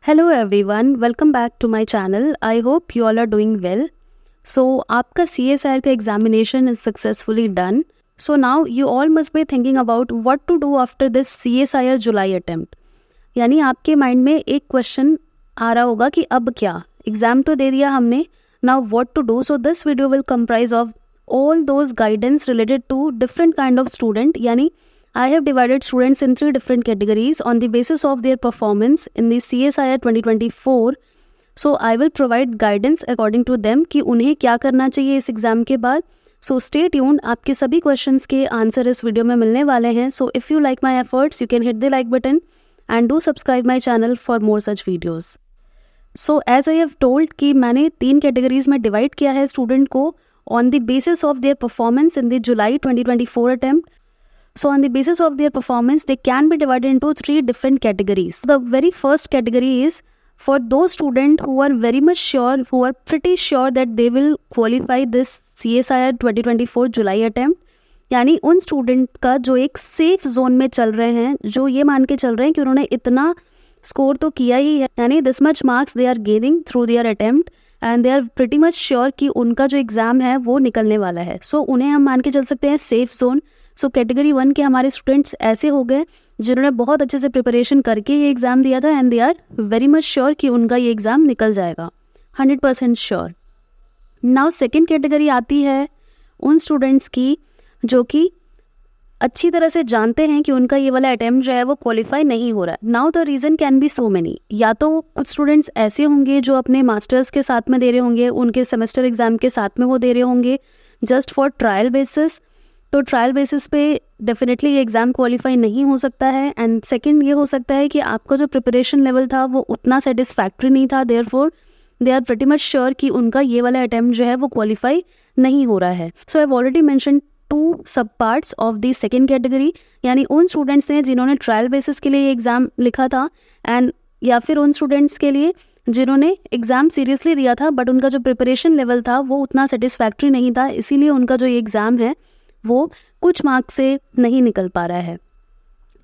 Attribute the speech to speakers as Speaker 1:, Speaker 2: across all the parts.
Speaker 1: Hello everyone, welcome back to my channel. I hope you all are doing well. So आपका CSIR का examination is successfully done. So now you all must be thinking about what to do after this CSIR July attempt. यानी आपके mind में एक question आ रहा होगा कि अब क्या, एग्ज़ाम तो दे दिया हमने, now what to do. So this video will comprise of all those guidance related to different kind of student. Yani I have divided students in 3 different categories on the basis of their performance in the CSIR 2024. So I will provide guidance according to them कि उन्हें क्या करना चाहिए इस exam के बाद. So stay tuned. आपके सभी क्वेश्चंस के आंसर इस वीडियो में मिलने वाले हैं. So if you like my efforts, you can hit the like button and do subscribe my channel for more such videos. So as I have told कि मैंने 3 कैटेगरीज में डिवाइड किया है स्टूडेंट को on the basis of their performance in the July 2024 attempt. So on the basis of their performance, they can be divided into 3 different categories. The very first category is for those students who are very much sure, who are pretty sure that they will qualify this CSIR 2024 July attempt. यानी उन student का जो एक safe zone में चल रहे हैं, जो ये मान के चल रहे हैं कि उन्होंने इतना स्कोर तो किया ही है, यानी this much marks they are gaining through their attempt and they are pretty much sure कि उनका जो एग्ज़ाम है वो निकलने वाला है. सो उन्हें हम मान के चल सकते हैं सेफ जोन. सो कैटेगरी 1 के हमारे स्टूडेंट्स ऐसे हो गए जिन्होंने बहुत अच्छे से प्रिपरेशन करके ये एग्ज़ाम दिया था and they are very much sure कि उनका ये एग्ज़ाम निकल जाएगा, 100% श्योर. नाउ सेकेंड कैटेगरी आती है उन स्टूडेंट्स की जो कि अच्छी तरह से जानते हैं कि उनका ये वाला अटेम्प्ट जो है वो क्वालिफाई नहीं हो रहा है. Now the reason can be so many. या तो कुछ स्टूडेंट्स ऐसे होंगे जो अपने मास्टर्स के साथ में दे रहे होंगे, उनके सेमेस्टर एग्ज़ाम के साथ में वो दे रहे होंगे जस्ट फॉर ट्रायल बेसिस. तो ट्रायल बेसिस पे डेफिनेटली ये एग्ज़ाम क्वालिफाई नहीं हो सकता है. एंड सेकेंड ये हो सकता है कि आपका जो प्रिपरेशन लेवल था वो उतना सेटिस्फैक्ट्री नहीं था, therefore they are pretty much sure कि उनका ये वाला अटेम्प्ट जो है वो क्वालिफाई नहीं हो रहा है. सो आई हैव ऑलरेडी मेंशन 2 सब parts of the second category. यानी उन स्टूडेंट्स ने जिन्होंने ट्रायल बेसिस के लिए ये एग्ज़ाम लिखा था एंड या फिर उन स्टूडेंट्स के लिए जिन्होंने एग्ज़ाम सीरियसली दिया था बट उनका जो प्रिपरेशन लेवल था वो उतना सेटिस्फैक्ट्री नहीं था, इसीलिए उनका जो ये एग्ज़ाम है वो कुछ मार्क्स से नहीं निकल पा रहा है.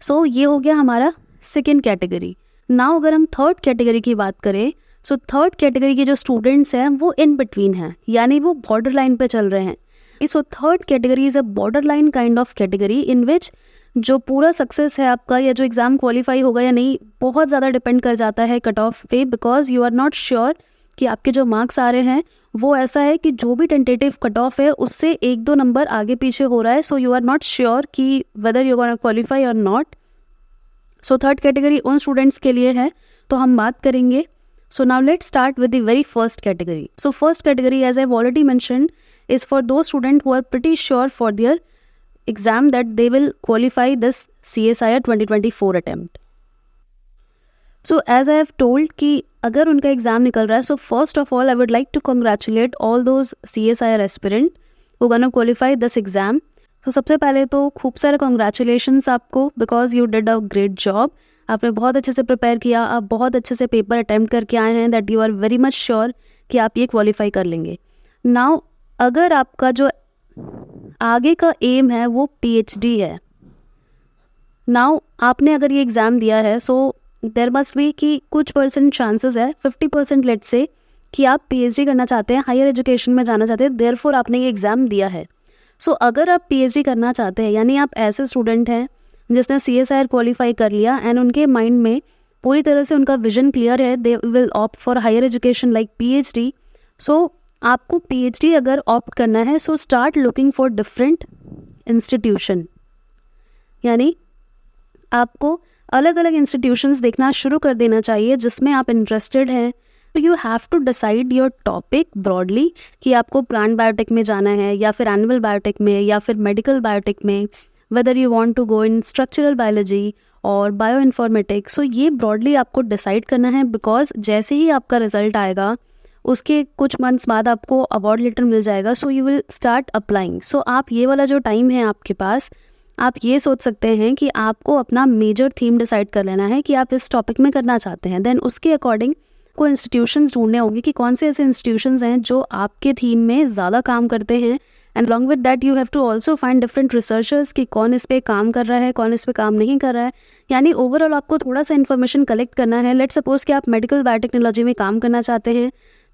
Speaker 1: सो ये हो गया हमारा सेकेंड कैटेगरी. नाउ अगर हम थर्ड कैटेगरी की बात करें, सो थर्ड कैटेगरी के जो स्टूडेंट्स हैं वो इन बिटवीन हैं, यानी वो बॉर्डर लाइन पे चल रहे हैं. So third category is a border line kind of category in which जो पूरा सक्सेस है आपका या जो एग्ज़ाम क्वालिफाई होगा या नहीं बहुत ज़्यादा डिपेंड कर जाता है कट ऑफ पे, because you are not sure कि आपके जो मार्क्स आ रहे हैं वो ऐसा है कि जो भी टेंटेटिव कट ऑफ है उससे 1-2 नंबर आगे पीछे हो रहा है. So you are not sure कि whether you gonna qualify or not. So third category उन स्टूडेंट्स के लिए है, तो हम बात करेंगे. So now let's start with the very first category. So first category, as I've already mentioned, is for those students who are pretty sure for their exam that they will qualify this CSIR 2024 attempt. So as I have told कि अगर उनका exam निकल रहा है, so first of all I would like to congratulate all those CSIR aspirant who gonna qualify this exam. So सबसे पहले तो खूब सारे congratulations आपको, because you did a great job. आपने बहुत अच्छे से प्रिपेयर किया, आप बहुत अच्छे से पेपर अटैम्प्ट करके आए हैं, that you are very much sure कि आप ये क्वालिफाई कर लेंगे. नाउ अगर आपका जो आगे का एम है वो PhD है, नाउ आपने अगर ये एग्ज़ाम दिया है, सो देयर मस्ट बी कि कुछ परसेंट चांसेस है, 50% लेट्स से, कि आप PhD करना चाहते हैं, हायर एजुकेशन में जाना चाहते हैं, देयरफॉर आपने ये एग्ज़ाम दिया है. सो अगर आप PhD करना चाहते हैं, यानी आप ऐसे स्टूडेंट हैं जिसने CSIR क्वालिफाई कर लिया एंड उनके माइंड में पूरी तरह से उनका विजन क्लियर है, they will opt for higher education like PhD. So आपको PhD अगर ऑप्ट करना है, so start looking for different institution. यानी आपको अलग अलग इंस्टीट्यूशंस देखना शुरू कर देना चाहिए जिसमें आप इंटरेस्टेड हैं. तो you have to decide your topic broadly कि आपको प्लांट बायोटेक में जाना है या फिर एनिमल बायोटेक में या फिर मेडिकल बायोटेक में, whether you want to go in structural biology और बायोइन्फॉर्मेटिक्स. सो ये ब्रॉडली आपको डिसाइड करना है, बिकॉज जैसे ही आपका रिजल्ट आएगा उसके कुछ मंथ्स बाद आपको अवार्ड लेटर मिल जाएगा. So you will start applying. So आप ये वाला जो टाइम है आपके पास, आप ये सोच सकते हैं कि आपको अपना मेजर थीम डिसाइड कर लेना है कि आप इस टॉपिक में करना चाहते हैं, देन उसके अकॉर्डिंग को इंस्टीट्यूशंस ढूंढने होंगे कि कौन से ऐसे इंस्टीट्यूशंस हैं जो आपके थीम में ज़्यादा काम करते हैं, and along with that you have to also find different researchers कि कौन इस पे काम कर रहा है, कौन इस पे काम नहीं कर रहा है। यानी ओवरऑल आपको थोड़ा सा इन्फॉर्मेशन कलेक्ट करना है। लेट्स सपोज कि आप मेडिकल बायोटेक्नोलॉजी में काम करना चाहते हैं,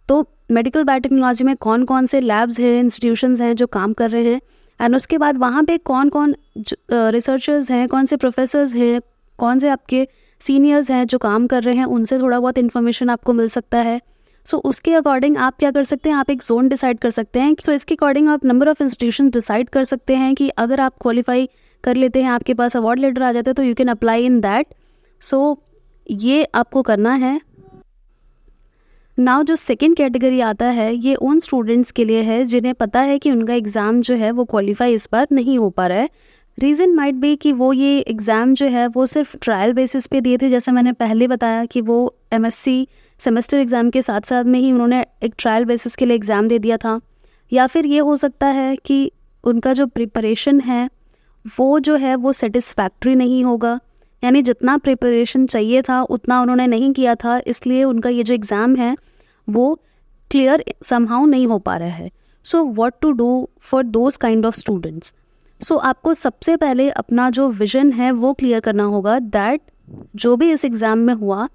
Speaker 1: तो मेडिकल बायोटेक्नोलॉजी में कौन कौन से लैब्स हैं, इंस्टीट्यूशंस हैं जो काम कर रहे हैं, एंड उसके बाद वहाँ पे कौन कौन रिसर्चर्स हैं, कौन से प्रोफेसर्स हैं, कौन से आपके सीनियर्स हैं जो काम कर रहे हैं, उनसे थोड़ा बहुत इन्फॉर्मेशन आपको मिल सकता है। सो उसके अकॉर्डिंग आप क्या कर सकते हैं, आप एक जोन डिसाइड कर सकते हैं। सो इसके अकॉर्डिंग आप नंबर ऑफ़ इंस्टीट्यूशन डिसाइड कर सकते हैं कि अगर आप क्वालिफाई कर लेते हैं, आपके पास अवार्ड लेटर आ जाता है, तो you can apply in that. So ये आपको करना है। नाउ जो सेकेंड कैटेगरी आता है, ये उन स्टूडेंट्स के लिए है जिन्हें पता है कि उनका एग्ज़ाम जो है वो क्वालिफाई इस बार नहीं हो पा रहा है। रीज़न माइट बी कि वो ये एग्ज़ाम जो है वो सिर्फ ट्रायल बेसिस पे दिए थे। जैसे मैंने पहले बताया कि वो एमएससी सेमेस्टर एग्ज़ाम के साथ साथ में ही उन्होंने एक ट्रायल बेसिस के लिए एग्ज़ाम दे दिया था। या फिर ये हो सकता है कि उनका जो प्रिपरेशन है वो जो है वो सेटिस्फैक्ट्री नहीं होगा, यानी जितना प्रिपरेशन चाहिए था उतना उन्होंने नहीं किया था, इसलिए उनका ये जो एग्ज़ाम है वो क्लियर समहाउ नहीं हो पा रहा है। So what to do for those kind of students. So आपको सबसे पहले अपना जो विज़न है वो क्लियर करना होगा दैट जो भी इस एग्ज़ाम में हुआ,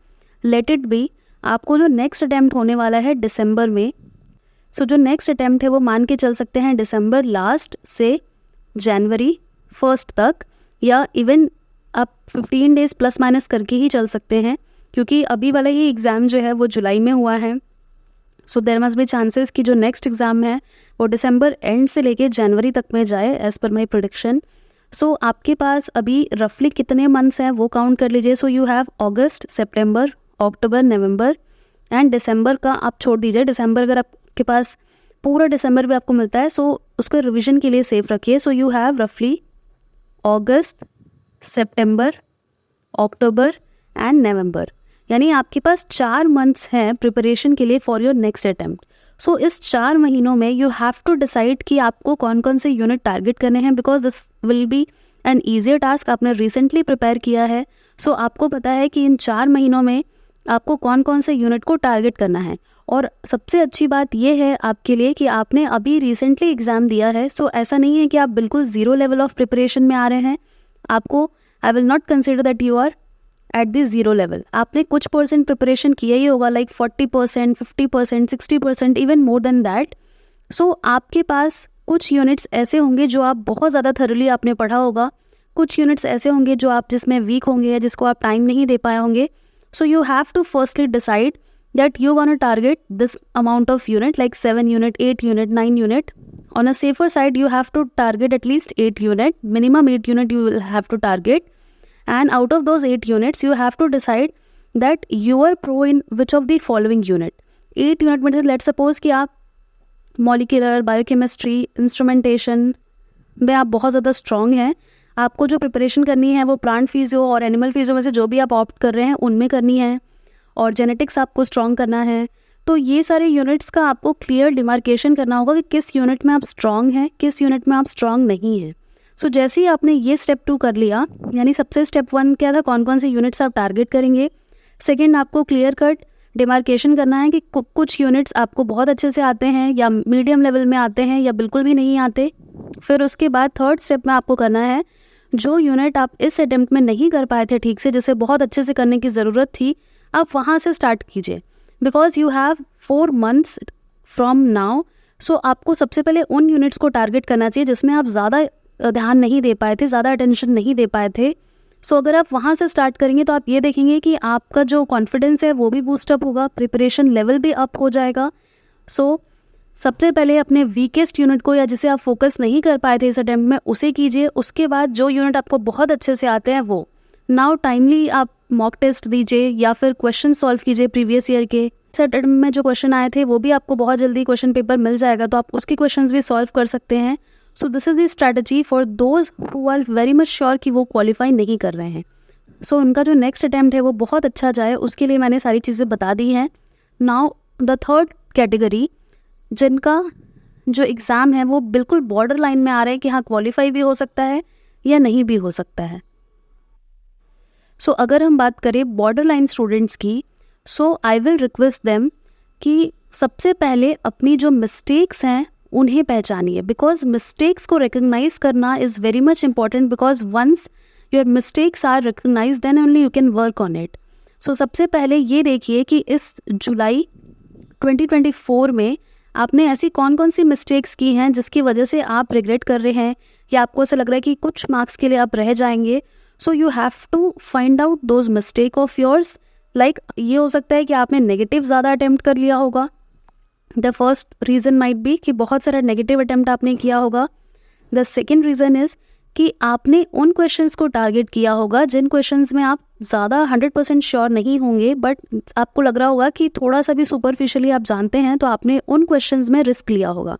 Speaker 1: लेट इट बी। आपको जो नेक्स्ट अटैम्प्ट होने वाला है दिसंबर में, सो जो नेक्स्ट अटैम्प्ट है वो मान के चल सकते हैं दिसंबर लास्ट से जनवरी फर्स्ट तक, या इवन आप 15 डेज़ प्लस माइनस करके ही चल सकते हैं, क्योंकि अभी वाला ही एग्ज़ाम जो है वो जुलाई में हुआ है। So there must be chances कि जो नेक्स्ट एग्ज़ाम है वो दिसंबर एंड से लेके जनवरी तक में जाए, एज़ पर माई प्रेडिक्शन। सो आपके पास अभी रफली कितने मंथ्स हैं वो काउंट कर लीजिए। So you have August, September, October, November and December का आप छोड़ दीजिए। दिसंबर अगर आपके पास पूरा दिसंबर भी आपको मिलता है, सो उसको रिविज़न के लिए सेफ रखिए। सो यू हैव रफली अगस्त, सितंबर, अक्टूबर एंड नवंबर, यानी आपके पास 4 मंथ्स हैं प्रिपरेशन के लिए फॉर योर नेक्स्ट अटैम्प्ट। सो इस 4 महीनों में यू हैव टू डिसाइड कि आपको कौन कौन से यूनिट टारगेट करने हैं, because this will B N easier task. आपने रिसेंटली प्रिपेयर किया है, सो आपको पता है कि इन 4 महीनों में आपको कौन कौन से यूनिट को टारगेट करना है। और सबसे अच्छी बात यह है आपके लिए कि आपने अभी रिसेंटली एग्ज़ाम दिया है। सो ऐसा नहीं है कि आप बिल्कुल ज़ीरो लेवल ऑफ प्रिपरेशन में आ रहे हैं। आपको, I will not consider that you are at the zero level. आपने कुछ परसेंट प्रिपरेशन किया ही होगा, like 40%, 50%, 60%, even more than that. So आपके पास कुछ यूनिट्स ऐसे होंगे जो आप बहुत ज़्यादा थरोली आपने पढ़ा होगा, कुछ यूनिट्स ऐसे होंगे जो आप जिसमें वीक होंगे या जिसको आप टाइम नहीं दे पाए होंगे। So you have to firstly decide that you're going to target this amount of unit, like 7 unit, 8 unit, 9 unit. On a safer side, you have to target at least 8 unit, minimum 8 unit you will have to target. And out of those 8 units, you have to decide that you are pro in which of the following unit. 8 unit में let's suppose कि आप molecular, biochemistry, instrumentation में आप बहुत ज़्यादा strong हैं, आपको जो प्रिपरेशन करनी है वो प्लांट फिजियो और एनिमल फिजियो में से जो भी आप ऑप्ट कर रहे हैं उनमें करनी है, और जेनेटिक्स आपको स्ट्रॉन्ग करना है। तो ये सारे यूनिट्स का आपको क्लियर डिमार्केशन करना होगा कि किस यूनिट में आप स्ट्रॉन्ग हैं, किस यूनिट में आप स्ट्रॉन्ग नहीं हैं। सो जैसे ही आपने ये स्टेप 2 कर लिया, यानी सबसे स्टेप 1 क्या था, कौन कौन से यूनिट्स आप टारगेट करेंगे। सेकेंड, आपको क्लियर कट डिमार्केशन करना है कि कुछ यूनिट्स आपको बहुत अच्छे से आते हैं या मीडियम लेवल में आते हैं या बिल्कुल भी नहीं आते। फिर उसके बाद थर्ड स्टेप में आपको करना है जो यूनिट आप इस अटेम्प्ट में नहीं कर पाए थे ठीक से, जिसे बहुत अच्छे से करने की ज़रूरत थी, आप वहाँ से स्टार्ट कीजिए, because you have 4 months from now. So आपको सबसे पहले उन यूनिट्स को टारगेट करना चाहिए जिसमें आप ज़्यादा ध्यान नहीं दे पाए थे, ज़्यादा अटेंशन नहीं दे पाए थे। सो अगर आप वहाँ से स्टार्ट करेंगे तो आप ये देखेंगे कि आपका जो कॉन्फिडेंस है वो भी बूस्टअप होगा, प्रिपरेशन लेवल भी अप हो जाएगा। सो सबसे पहले अपने वीकेस्ट यूनिट को, या जिसे आप फोकस नहीं कर पाए थे इस अटेम्प्ट में, उसे कीजिए। उसके बाद जो यूनिट आपको बहुत अच्छे से आते हैं वो नाउ टाइमली आप मॉक टेस्ट दीजिए या फिर क्वेश्चन सॉल्व कीजिए प्रीवियस ईयर के। इस अटेम्प्ट में जो क्वेश्चन आए थे वो भी आपको बहुत जल्दी क्वेश्चन पेपर मिल जाएगा, तो आप उसके क्वेश्चंस भी सॉल्व कर सकते हैं। So this is the strategy for those who are very much sure कि वो क्वालिफाई नहीं कर रहे हैं। सो उनका जो नेक्स्ट अटेम्प्ट है वो बहुत अच्छा जाए, उसके लिए मैंने सारी चीज़ें बता दी हैं। नाउ द थर्ड कैटेगरी, जिनका जो एग्ज़ाम है वो बिल्कुल बॉर्डर लाइन में आ रहा है कि हाँ क्वालिफाई भी हो सकता है या नहीं भी हो सकता है। सो अगर हम बात करें बॉर्डर लाइन स्टूडेंट्स की, so I will request them कि सबसे पहले अपनी जो मिस्टेक्स हैं उन्हें पहचानिए, बिकॉज मिस्टेक्स को रिकग्नाइज करना is very much important, because once your mistakes are recognize then only you can work on it. So सबसे पहले ये देखिए कि इस जुलाई 2024 में आपने ऐसी कौन कौन सी मिस्टेक्स की हैं जिसकी वजह से आप रिग्रेट कर रहे हैं या आपको ऐसा लग रहा है कि कुछ मार्क्स के लिए आप रह जाएंगे। So you have to find out those mistake of yours. Like ये हो सकता है कि आपने नेगेटिव ज़्यादा अटैम्प्ट कर लिया होगा। The first reason might be कि बहुत सारा नेगेटिव अटैम्प्ट आपने किया होगा। द सेकेंड रीज़न इज़ कि आपने उन क्वेश्चंस को टारगेट किया होगा जिन क्वेश्चंस में आप ज़्यादा 100% श्योर नहीं होंगे, बट आपको लग रहा होगा कि थोड़ा सा भी सुपरफिशियली आप जानते हैं, तो आपने उन क्वेश्चंस में रिस्क लिया होगा।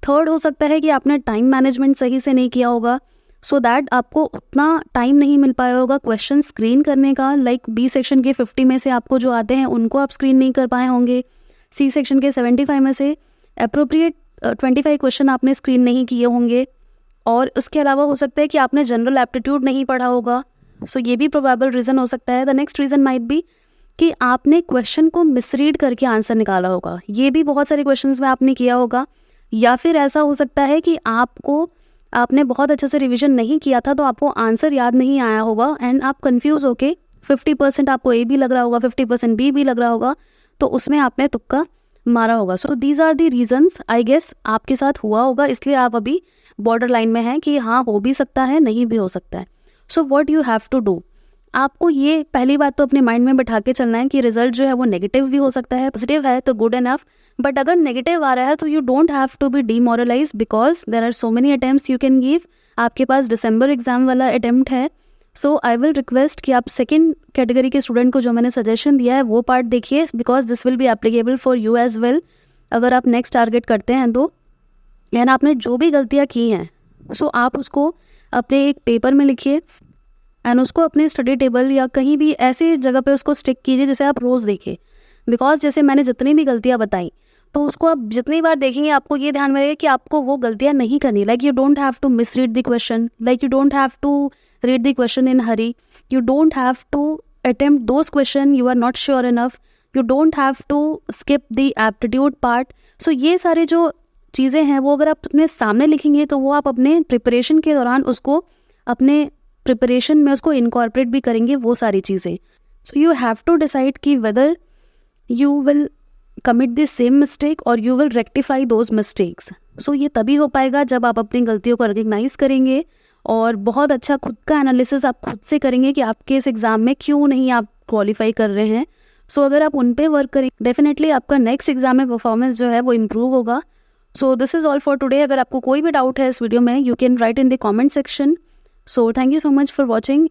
Speaker 1: थर्ड हो सकता है कि आपने टाइम मैनेजमेंट सही से नहीं किया होगा, सो दैट आपको उतना टाइम नहीं मिल पाया होगा क्वेश्चन स्क्रीन करने का। लाइक बी सेक्शन के 50 में से आपको जो आते हैं उनको आप स्क्रीन नहीं कर पाए होंगे, सी सेक्शन के 75 में से अप्रोप्रिएट 25 क्वेश्चन आपने स्क्रीन नहीं किए होंगे, और उसके अलावा हो सकता है कि आपने जनरल एप्टीट्यूड नहीं पढ़ा होगा। सो ये भी प्रोबेबल रीज़न हो सकता है। The next reason might be कि आपने क्वेश्चन को मिसरीड करके आंसर निकाला होगा। ये भी बहुत सारे क्वेश्चंस में आपने किया होगा। या फिर ऐसा हो सकता है कि आपने बहुत अच्छे से रिवीजन नहीं किया था, तो आपको आंसर याद नहीं आया होगा एंड आप कंफ्यूज होके 50% आपको ए भी लग रहा होगा, 50% बी भी लग रहा होगा, तो उसमें आपने तुक्का मारा होगा। So these are the reasons. I guess आपके साथ हुआ होगा, इसलिए आप अभी बॉर्डर लाइन में हैं कि हाँ हो भी सकता है, नहीं भी हो सकता है। So what you have to do, आपको ये पहली बात तो अपने माइंड में बैठा के चलना है कि रिजल्ट जो है वो नेगेटिव भी हो सकता है, पॉजिटिव है तो गुड इनफ, बट अगर नेगेटिव आ रहा है तो you don't have to be demoralise, because there are so many attempts you can give. आपके पास दिसंबर एग्जाम वाला अटेम्प्ट है। सो आई विल रिक्वेस्ट कि आप सेकेंड कैटेगरी के स्टूडेंट को जो मैंने सजेशन दिया है वो पार्ट देखिए, because this will be applicable for you as well. अगर आप नेक्स्ट टारगेट करते हैं तो एंड आपने जो भी गलतियाँ की हैं, सो आप उसको अपने एक पेपर में लिखिए एंड उसको अपने स्टडी टेबल या कहीं भी ऐसी जगह पे उसको स्टिक कीजिए जैसे आप रोज़ देखें। बिकॉज जैसे मैंने जितनी भी गलतियाँ बताई, तो उसको आप जितनी बार देखेंगे आपको ये ध्यान में रहेगा कि आपको वो गलतियाँ नहीं करनी। Like you don't have to misread the question, like you don't have to read the question in hurry, you don't have to attempt those question you are not sure enough, you don't have to skip the aptitude part. So ये सारे जो चीज़ें हैं वो अगर आप अपने सामने लिखेंगे तो वो आप अपने प्रिपरेशन के दौरान उसको अपने प्रिपरेशन में उसको इनकॉर्पोरेट भी करेंगे वो सारी चीज़ें। So you have to decide कि whether you will commit the same mistake और you will rectify those mistakes. So ये तभी हो पाएगा जब आप अपनी गलतियों को रिकग्नाइज करेंगे और बहुत अच्छा खुद का एनालिसिस आप खुद से करेंगे कि आपके इस एग्ज़ाम में क्यों नहीं आप क्वालिफाई कर रहे हैं। सो अगर आप उन पे वर्क करें, डेफिनेटली आपका नेक्स्ट एग्जाम में परफॉर्मेंस जो है वो इम्प्रूव होगा। सो this is all for today. अगर आपको कोई भी डाउट है इस वीडियो में, you can write in the comment section. So thank you so much for watching.